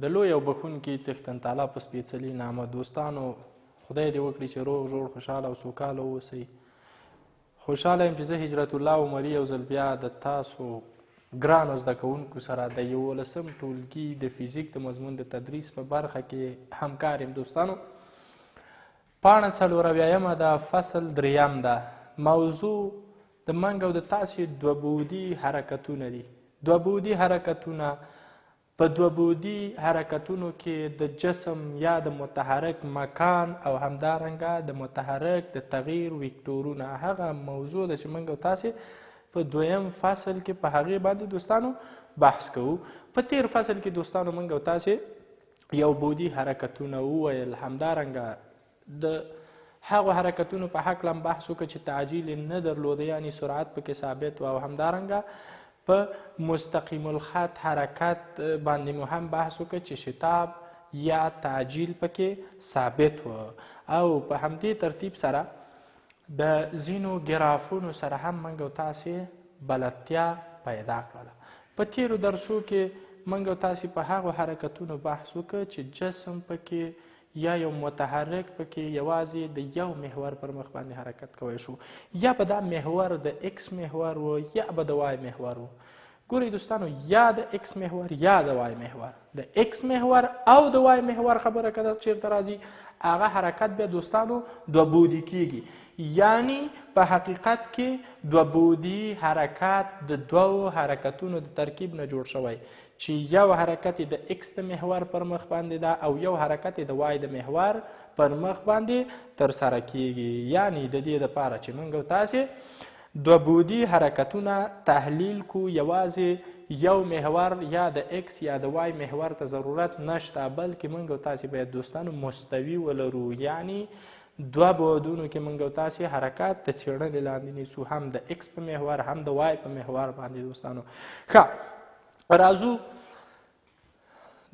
د لوی او بخونکي څښتن تعالی په سپېڅلي نامه دوستانو خدای دې وکړي چې روغ جوړ خوشحاله او سوکاله واوسئ. خوشحاله یم چې زه هجرت الله عمري یو ځل بیا د تاسو ګرانو زده کوونکو سره د یوولسم ټولګي د فزیک د مضمون د تدریس په برخه کې همکار یم. دوستانو پاڼه 4 ده، فصل 3 ده. موضوع د منګ او د تاسې دوبعدي حرکتونه دي. دوبعدي حرکتونه په دوبعدي حرکتونو کې د جسم یا د متحرک مکان او همدارنګه د متحرک د تغییر ویکتورونه هغه موضوع ده چې موږ او تاسې په 2 فصل کې په هغې باندې دوستانو بحث کوو. په تیر فصل کې دوستانو موږ او تاسې یو بعدي حرکتونه وویل، همدارنګه د هغو حرکتونو په هکله هم بحث وکړه چې تعجیل نه درلوده، یعنې سرعت پکې ثابت و، او همدارنګه په مستقیم الخط حرکت باندې مو هم بحث وکړه چې شتاب یا تعجیل پکې ثابت و، او په همدې ترتیب سره د ځینو ګرافونو سره هم موږ او تاسې بلدتیا پیدا کړله. په تیرو درسو کې موږ او تاسې په هغو حرکتونو بحث وکړه چې جسم پکې یا یو متحرک پکې یوازې د یو محور پر مخ باندې حرکت کوی شو، یا به دا محور د ایکس محور و یا به د وای محور و. ګورئ دوستانو، یا د ایکس محور یا د وای محور، د ایکس محور او د وای محور خبره که چیرته راځي هغه حرکت بیا دوستانو دوبعدي کیږي، یعنی په حقیقت کې دوبعدي حرکت د دوو حرکتونو د ترکیب نه جوړ شوی چې یو حرکت د ایکس د محور پر مخ باندې ده او یو حرکت د وای د محور پر مخ باندې ترسره کیږي. یعنی د دې دپاره چې موږ او تاسې دوبعدي حرکتونه تحلیل کو، یوازې یو محور یا د ایکس یا د وای محور ته ضرورت نشته، بلکې موږ او تاسې باید دوستانو مستوي ولرو، یعنی دوه بعدونو کې موږ او تاسې حرکت د څېړنې لاندې نیسو، هم د ایکس په محور هم د وای په محور باندې. دوستانو ښه راځو،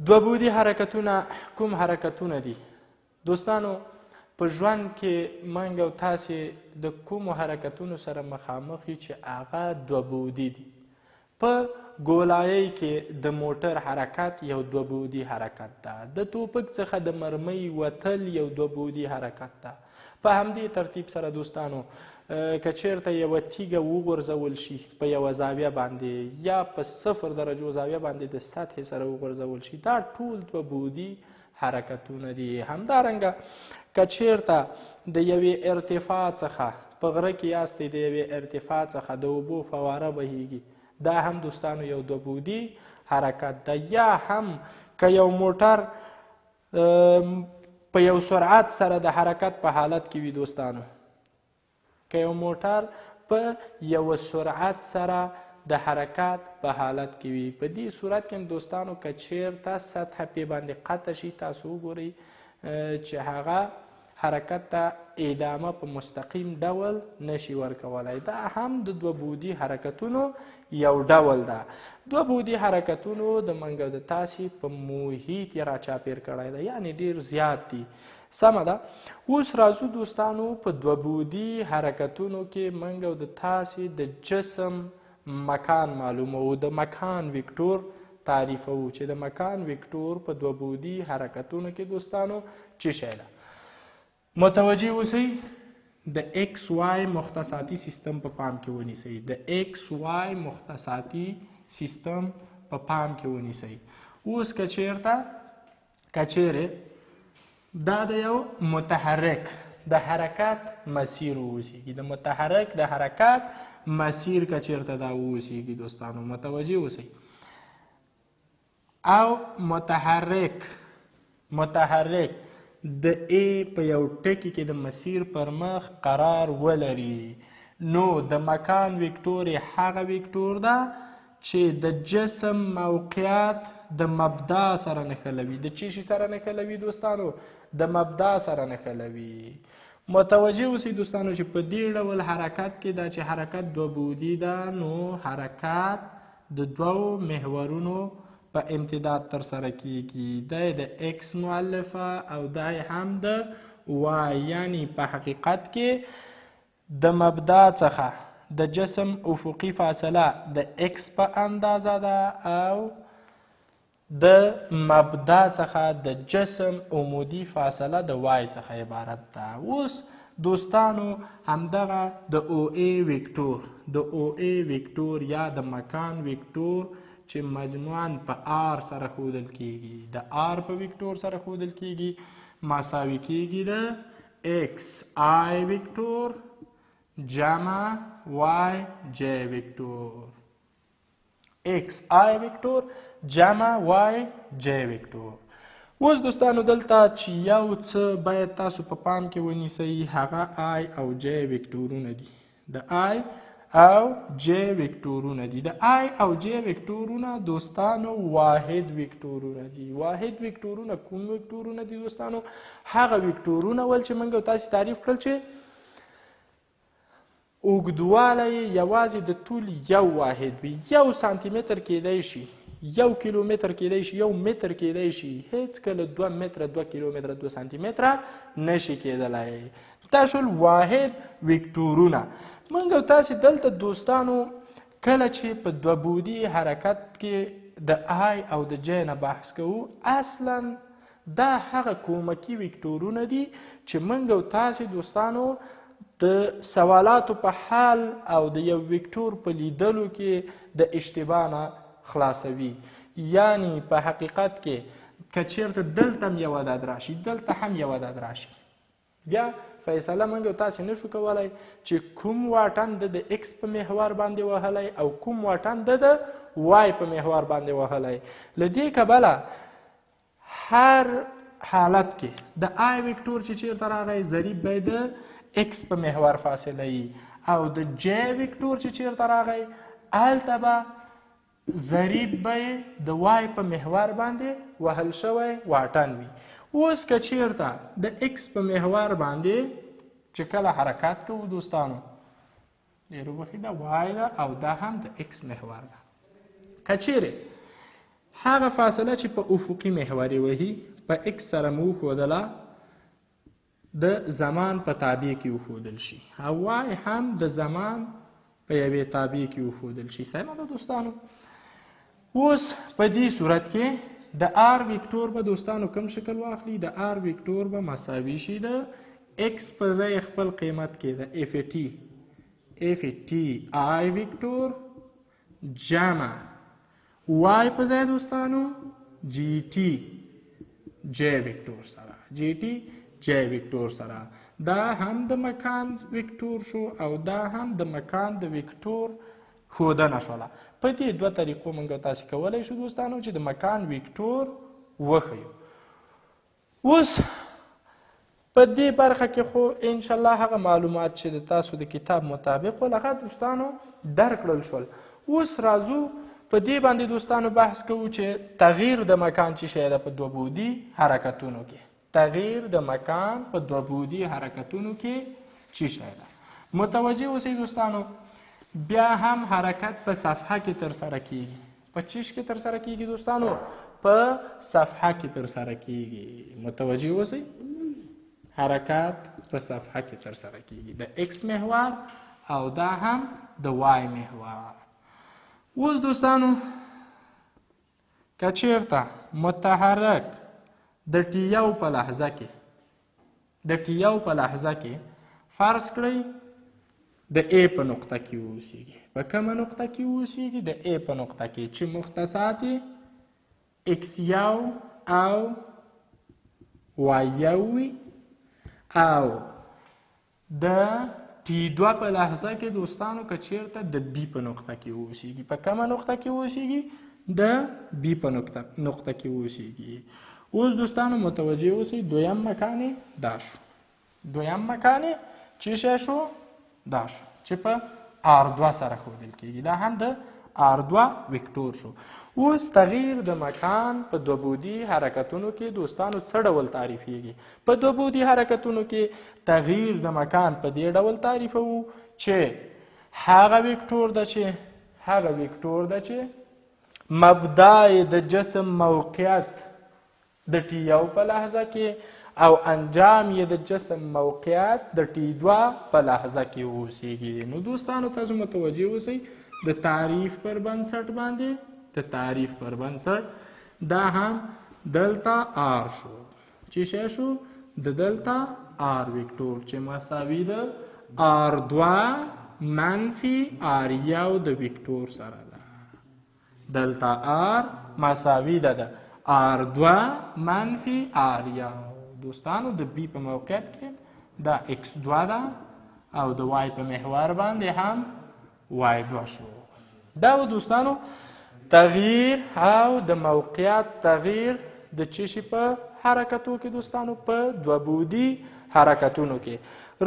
دوبعدي حرکتونه کوم حرکتونه دي؟ دوستانو په ژوند کې موږ او تاسې د کومو حرکتونو سره مخامخ یو چې هغه دوبعدي دي. په ګولایۍ کې د موټر حرکت یو دوبعدي حرکت ده، د ټوپک څخه د مرمۍ وتل یو دوبعدي حرکت ده. په همدې ترتیب سره دوستانو که چیرته یوه تیږه وغورځول شي په یوه زاویه باندې یا په 0 درجو زاویه باندې د سطحې سره وغورځول شي، دا ټول دوبعدي حرکتونه دي. همدارنګه که چیرته د یوې ارتفاع څخه په غره کې یاستئ، د یوې ارتفاع څخه د اوبو فواره بهیږي، دا هم دوستانو یو دوبعدي حرکت ده. یا هم که یو موټر په یو سرعت سره د حرکت په حالت کې وي، دوستانو که یو موټر په یو سرعت سره د حرکت په حالت کې وي، په دې صورت کې دوستانو که چیرته سطح پې باندې قطع شي، تاسو وګورئ چې هغه حرکت ته ادامه په مستقیم ډول نشي ورکولی. دا هم د دوبعدي حرکتونو یو ډول ده. دوبعدي حرکتونو د موږ د تاسې په محیط یې راچاپېر کړی ده، یعنې ډېر زیات دي. سمه ده. اوس راځو دوستانو په دوبعدي حرکتونو کې موږ او د تاسې د جسم مکان معلوموو، د مکان ویکتور تعریفوو چې د مکان ویکتور په دوبعدي حرکتونو کې دوستانو څه شی ده. متوجه اوسئ، د ایکس وای مختصاتي سیستم په پام کې ونیسئ، د ایکس وای مختصاتي سیستم په پام کې ونیسئ. اوس که چیرې دا د یو متحرک د حرکت مسیر اوسیږي، د متحرک د حرکت مسیر که چیرته دا اوسیږي دوستانو متوجه اوسئ، او متحرک د ای په یو ټکي کې د مسیر پر مخ قرار ولري، نو د مکان ویکتور هغه ویکتور ده چې د جسم موقعیت د مبدا سره نښلوي. د چی شي سره نښلوي دوستانو؟ د مبدا سره نښلوي. متوجه اوسئ دوستانو چې په دې ډول حرکت کې دا چې حرکت دوبعدي ده، نو حرکت د دوو محورونو په امتداد ترسره کیږي، دا د ایکس مؤلفه او دا هم د وای، یعنی په حقیقت کې د مبدا څخه د جسم افقي فاصله د ایکس په اندازه ده او د مبدا څخه د جسم عمودي فاصله د وای څخه عبارت ده. اوس دوستانو همدغه د او ای ویکتور یا د مکان ویکتور چې مجموعاً په آر سره ښودل کیږي، د آر په ویکتور سره ښودل کیږي، مساوي کیږي د ایکس آی ویکتور جمع وای جی ویکتور. ایکس آی ویکتور جمع وای جی ویکتور. اوس دوستانو دلته چې یو څه باید تاسو په پام کې ونیسئ، هغه آی او جی ویکتورونه دي. د آی او جی ویکتورونه دي. د آی او جی ویکتورونه دوستانو واحد ویکتورونه دي. واحد ویکتورونه کوم ویکتورونه دي دوستانو؟ هغه ویکتورونه ول چې موږ تاسو تعریف کړل چې اوږدوالی یوازې د طول یو واحد وي. 1 سانتي متر کیدی شي، 1 کیلومتر کیدی شي، 1 متر کیدی شي، هیڅ کله 2 متره، 2 کیلومتره، 2 سانتي متره نشي کیدلی. دا شول واحد ویکتورونه. موږ او تاسې دلته دوستانو کله چې په دوبعدي حرکت کې د آی او د جی نه بحث کوو، اصلا دا هغه کومکي ویکتورونه دي چې موږ او تاسې دوستانو د سوالاتو په حل او د یو ویکتور په لیدلو کې د اشتباه نه خلاصوي. یعنی په حقیقت کې که چیرته دلته هم یو عدد راشي، دلته هم یو عدد راشي، بیا فیصله موږ تاسې نشو کولی چې کوم واټن د ایکس په محور باندې وهلی او کوم واټن د وای په محور باندې وهلی. له دې کبله هر حالت کې د آی ویکتور چې چیرته راغی ضریب به د ایکس په محور فاصله وي او د جی ویکتور چې چیرته راغی هلته به ضریب به د وای په محور باندې وهل شوی واټن وي. اوس که چیرته د ایکس په محور باندې چې کله حرکت کوو دوستانو، ډېر وبخښئ دا وای ده او دا هم د ایکس محور ده. که چیرې هغه فاصله چې په افقي محور یې وهي په ایکس سره مو وښودله د زمان په تابع کې وښودل شي، او وای هم د زمان په یوې تابع کې وښودل شي. سمه ده دوستانو؟ اوس په دې صورت کې د آر ویکتور به دوستانو کوم شکل واخلي؟ د آر ویکتور به مساوي شي د ایکس په ځای خپل قیمت کې د اف ټي آی ویکتور جمع وای په ځای دوستانو جی ټي جی ویکتور سره، جی ټي جی ویکتور سره. دا هم د مکان ویکتور شو او دا هم د مکان د ویکتور ښودنه شوله. په دې دوه طریقو موږ تاسې کولی شو دوستانو چې د مکان ویکتور وښیو. اوس په دې برخه کې خو انشاءالله هغه معلومات چې د تاسو د کتاب مطابق ول هغه دوستانو درکړل شول. اوس راځو په دې باندې دوستانو بحث کوو چې تغییر د مکان چې شی ده په دوبعدي حرکتونو کې. تغییر د مکان په دوبعدي حرکتونو کې چې شی ده. متوجه اوسئ دوستانو، بیا هم حرکت په صفحه کې ترسره کیږي. په چیش کې ترسره کیږي دوستانو؟ په صفحه کې ترسره کیږي. متوجه اوسئ، حرکت په صفحه کې ترسره کیږي، د ایکس محور او دا هم د وای محور. اوس دوستانو که چیرته متحرک د ټیو په لحظه کې فرض کړئ د ای په نقطه کې اوسیږي. په کومه نقطه کې اوسیږي؟ د ای په نقطه کې چې مختصات ایکس یو او وای یو وي، او د ټي دوه په لحظه کې دوستانو که چیرته د بي په نقطه کې اوسیږي. په کومه نقطه کې اوسیږي؟ د بي په نقطه کې اوسیږي. اوس دوستانو متوجه اوسئ، دویم مکان دا شو، دویم مکان چې شی شو؟ دا شو چې په R2 سره ښودل کیږي. دا هم د R2 ویکتور شو. اوس تغییر د مکان په دوبعدي حرکتونو کې دوستانو څه ډول تعریفیږي؟ په دوبعدي حرکتونو کې تغییر د مکان په دې ډول تعریفوو چې هغه ویکتور ده چې مبدای د جسم موقعیت د ټي یو په لحظه کې او انجام یې د جسم موقعیت د ټي دوه په لحظه کې اوسیږي. نو دوستانو تاسو متوجه اوسئ د تعریف پر بنسټ دا هم دلته آر شو. چې شی شو؟ د دلته آر ویکتور چې مساوي د آر دوه منفي آر یو د ویکتور سره ده. دلته آر مساوي ده د آر دوه منفي آر یو. دوستانو د بی په موقعیت کې دا ایکس دوه ده او د وای په محور باندې هم وای دوه شو. دا و دوستانو تغییر او د موقعیت تغییر د چی شي په حرکتو کې دوستانو، په دوبعدي حرکتونو کې.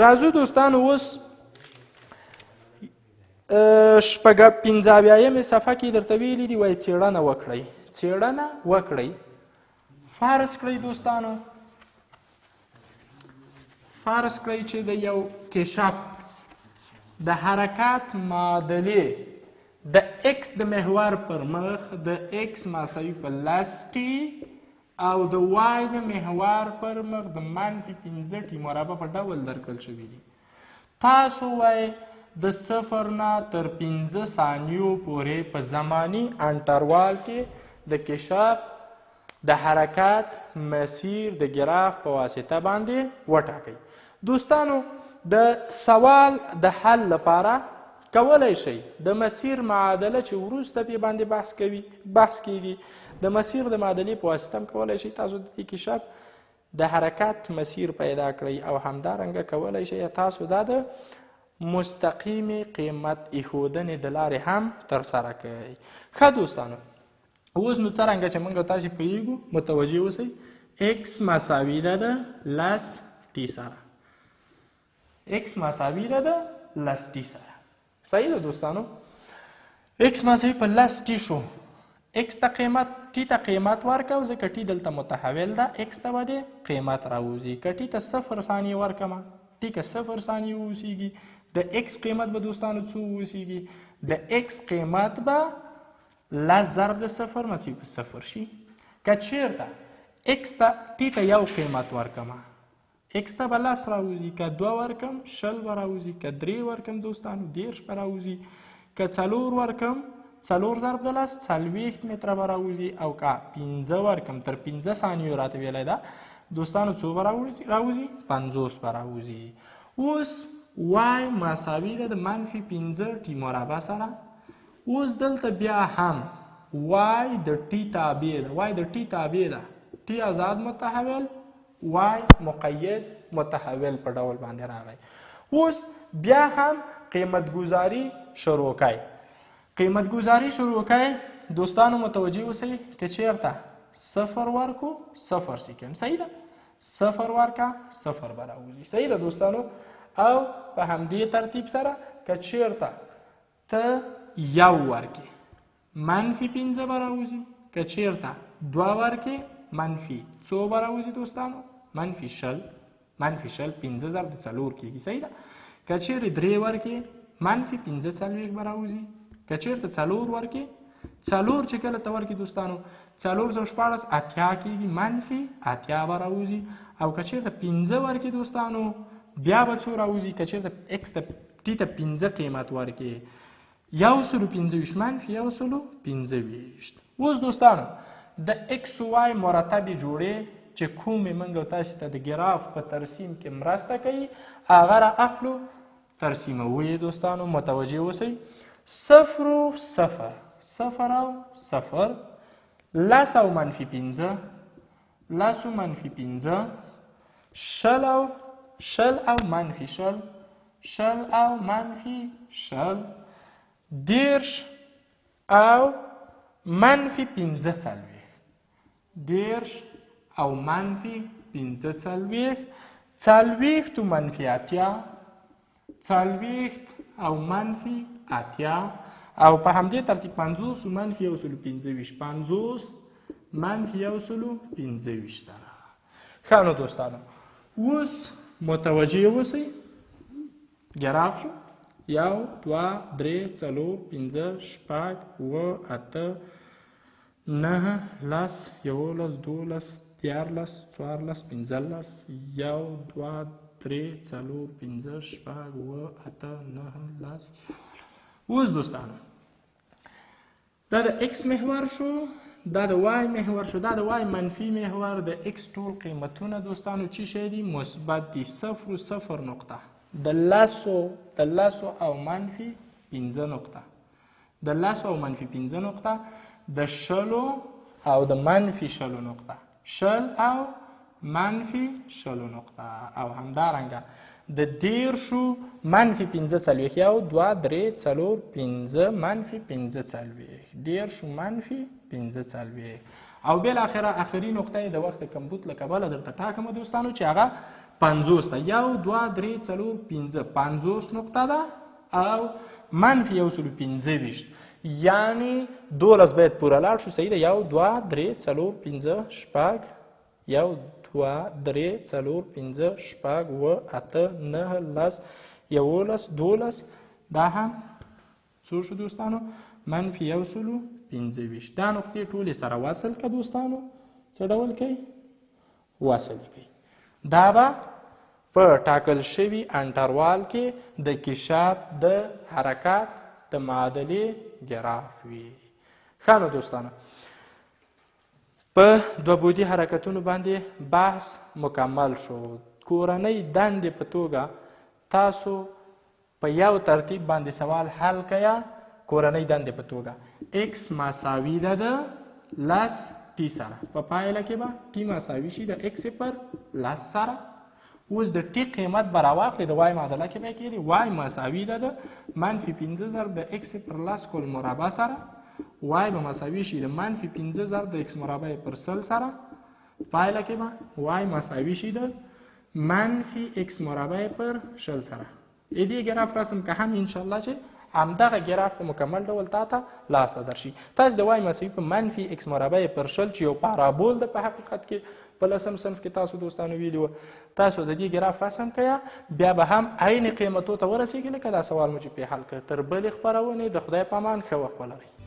راځو دوستانو اوس شپږ 55 صفحه کې درته ویلي دي وایي څېړنه وکړئ. څېړنه وکړئ. فرض کړئ دوستانو، فرض کړئ چې د یو کشف د حرکت معادلې د ایکس د محور پر مخ د ایکس مساوي په لس ټي او د وای د محور پر مخ د منفي 15 ټي مربع په ډول درکړل شوي دي. تاسو وایئ د 0 نه تر 15 ثانیو پورې په زماني انټروال کې د کشف د حرکت مسیر د ګراف په واسطه باندې وټاکئ. دوستانو د سوال د حل لپاره کولی شئ د مسیر معادله چې وروسته پې باندې بحث کیږي د مسیر د معادلې په واسطه هم کولی شئ تاسو د کشف د حرکت مسیر پیدا کړئ او همدارنګه کولی شئ تاسو دا د مستقیمې قیمت ایښودنې د لارې هم ترسره کړئ. ښه دوستانو اوس نو څرنګه چې موږ تاسې پوهیږو متوجه اوسئ ایکس مساوي ده د لس ټي سره. ایکس مساوي ده د لس ټي سره. صحیح ده دوستانو. ایکس مساوي په لس ټي شو. ایکس ته قیمت ټي ته قیمت ورکو ځکه ټي دلته متحول ده. ایکس ته به د قیمت راوځي. که ټي ته 0 ثانیې ورکمه ټي که 0 ثانیې واوسیږي د ایکس قیمت به دوستانو څو واوسیږي؟ د ایکس قیمت به لس ضرب د 0 مساوي په 0 شي. که چیرته ایکس ته ټي ته یو قیمت ورکمه ایکس ته به 10 راوځي. که 2 ورکم 20 به راوځي. که 3 ورکم دوستانو 10 به راوځي. که 4 ورکم 4 ضرب د 10 40 متره به راوځي. او که 15 ورکم تر 15 ثانیو راته ویلی ده دوستانو څو به راوځي؟ 50 به راوځي. اوس وای مساوي ده د منفي 15 ټي مربع سره. اوس دلته بیا هم وای د ټي تابع ده. وای د ټي تابع ده. ټي آزاد متحول وای مقید متحول په ډول باندې راغی. اوس بیا هم قیمت گذاری شروع کړئ. قیمت گذاری شروع کړئ دوستانو متوجه اوسئ که چیرته 0 ورکو 0 سیکنډ. صحیح ده. 0 ورکه 0 به راوځي. صحیح ده دوستانو. او په همدې ترتیب سره که چیرته ته 1 ورکې منفي 15 به راوځي. که چیرته 2 ورکې منفي څو به راوځي دوستانو؟ منفي 20. منفي 20 15 ضرب د 4 کېږي. صحیح ده. که چیرې 3 ورکې منفي 45 به راوځي. که چیرته 4 ورکې 4 چې کله ته ورکې دوستانو 4 × 14 80 کېږي. منفي 80 به راوځي. او که چیرته 15 ورکې دوستانو بیا به څو راوځي؟ که چیرته ایکس ته ټي ته 15 قیمت ورکې 125 منفي 125. اوس دوستانو د ایکس وای مرتبې جوړې چې کومې موږ تاسې ته د ګراف په ترسیم کې مرسته کوي هغه را اخلو ترسیموو یې دوستانو متوجه اوسئ. 0 و 0 0 او 0 لس او منفي 15 لس او منفي 15 شل او منفي 20 شل او منفي 20 10 او منفي 15 10 او منفي 15 40 او منفي 80 40 او منفي 80 او په همدې ترتیب 50 او منفي 125 50 منفي 125 سره. ښه نو دوستانو اوس متوجه اوسئ ګراف شو 1 2 3 4 5 6 7 8 9 10 11 12 13 14 15 1 2 3 4 5 6 7 9 10. اوس دوستانو دا د ایکس محور شو دا د وای محور شو. دا د وای منفي محور. د ایکس ټول قیمتونه دوستانو چې شی دي مثبت دي، 0 نقطه. د لسو او منفي 5 نقطه. د لسو او منفي 5 نقطه. د شلو او د منفي 0 نقطه. شل او منفي 0 نقطه. او همدارنګه د 10 منفي 15 یو 2 3 4 5 منفي 15 10 منفي 15. او بالاخره اخري نقطه د وخت کمبود له کبله درته ټاکم دوستانو چې هغه 50 ده. 1 2 3 4 5 50 نقطه ده او منفي 125. یعنی 12 باید پوره لاړ شو. صحیح ده. 1 2 3 4 5 6 1 2 3 4 5 6 و 8 9 10 11 12. دا هم څو شو دوستانو؟ منفي 125. دا نقطې ټولې سره وصل که دوستانو څه ډول کوي؟ وصل کوي. دا به په ټاکل شوي انټروال کې د کشاف د حرکت د معادلې ګراف وي. ښه نو دوستانو په دوبعدي حرکتونو باندې بحث مکمل شو. کورنۍ دندې په توګه تاسو په یو ترتیب باندې سوال حل کیا. کورنۍ دندې په توګه x مساوي ده د 10 ټي سره. په پایله کې به ټي مساوي شي د x پر 10 سره. اوس د ټي قیمت به راواخلې د وای معادله کې به کېږي. وای مساوي ده د منفي 15 ضرب د x پر 10 کل مربع سره. وای به مساوي شي د منفي 15 ضرب د x مربع پر 100 سره. پایله کې به وای مساوي شي د منفي x مربع پر 100 سره. دې ګراف رسم که هم انشاءالله چې همدغه ګراف په مکمل ډول تاته لاسته درشي. تاسو د وای مساوي په منفي x مربع پر 100 چې یو پارابول ده په حقیقت کې په 10م صنف کې تاسو دوستانو ویلي تاسو د دې ګراف رسم کیا. بیا به هم عین قیمتو ته ورسیږي لکه دا سوال مو چې پې حل کړ. تر بلې خپرونې د خدای په امان ښه وخت ولرئ.